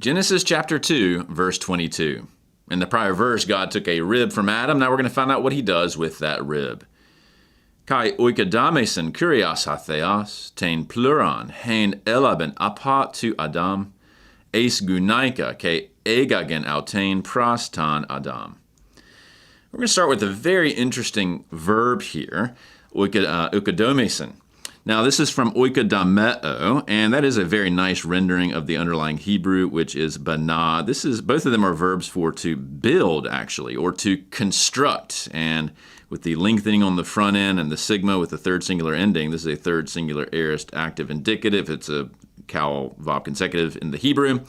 Genesis chapter 2, verse 22. In the prior verse, God took a rib from Adam. Now we're going to find out what he does with that rib. Kai oikadamesin kurias hatheas, tein pluron, hein elaben apa tu Adam, eis gunaika ke egagen autein prastan Adam. We're going to start with a very interesting verb here, oikodomesin. Now, this is from oikodameo, and that is a very nice rendering of the underlying Hebrew, which is bana. Both of them are verbs for to build, actually, or to construct. And with the lengthening on the front end and the sigma with the third singular ending, this is a third singular aorist active indicative. It's a Cal Vav consecutive in the Hebrew.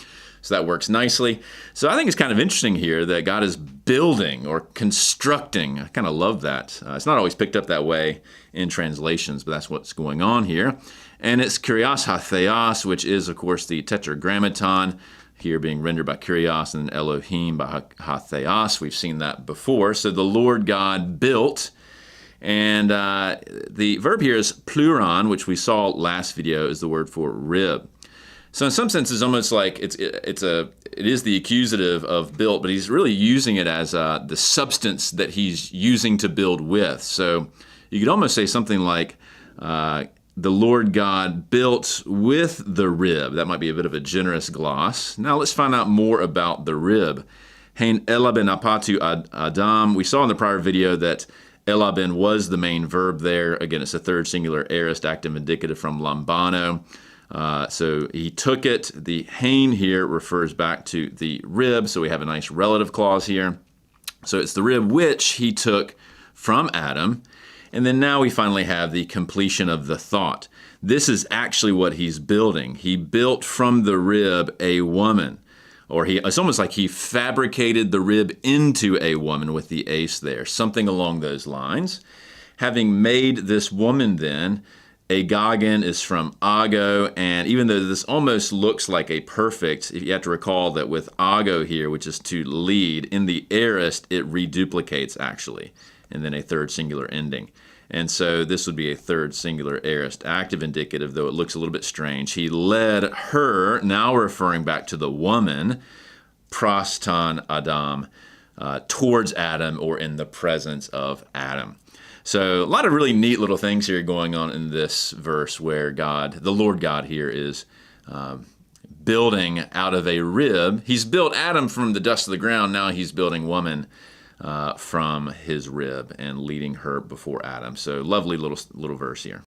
So that works nicely. So I think it's kind of interesting here that God is building or constructing. I kind of love that. It's not always picked up that way in translations, but that's what's going on here. And it's kurios hatheos, which is, of course, the tetragrammaton, here being rendered by kurios and Elohim by hatheos. We've seen that before. So the Lord God built. And the verb here is pluron, which we saw last video is the word for rib. So in some sense, it's almost like it is the accusative of built, but he's really using it as the substance that he's using to build with. So you could almost say something like the Lord God built with the rib. That might be a bit of a generous gloss. Now let's find out more about the rib. Hein elaben apatu Adam. We saw in the prior video that elaben was the main verb there. Again, it's a third singular aorist active indicative from lambano. So he took it. The hein here refers back to the rib, so we have a nice relative clause here. So it's the rib which he took from Adam. And then now we finally have the completion of the thought. This is actually what he's building. He built from the rib a woman. Or it's almost like he fabricated the rib into a woman with the ace there. Something along those lines. Having made this woman then, Agagen is from ago, and even though this almost looks like a perfect, you have to recall that with ago here, which is to lead, in the aorist, it reduplicates actually, and then a third singular ending. And so this would be a third singular aorist active indicative, though it looks a little bit strange. He led her, now referring back to the woman, prostan Adam, towards Adam or in the presence of Adam. So a lot of really neat little things here going on in this verse where the Lord God here is building out of a rib. He's built Adam from the dust of the ground. Now he's building woman from his rib and leading her before Adam. So lovely little verse here.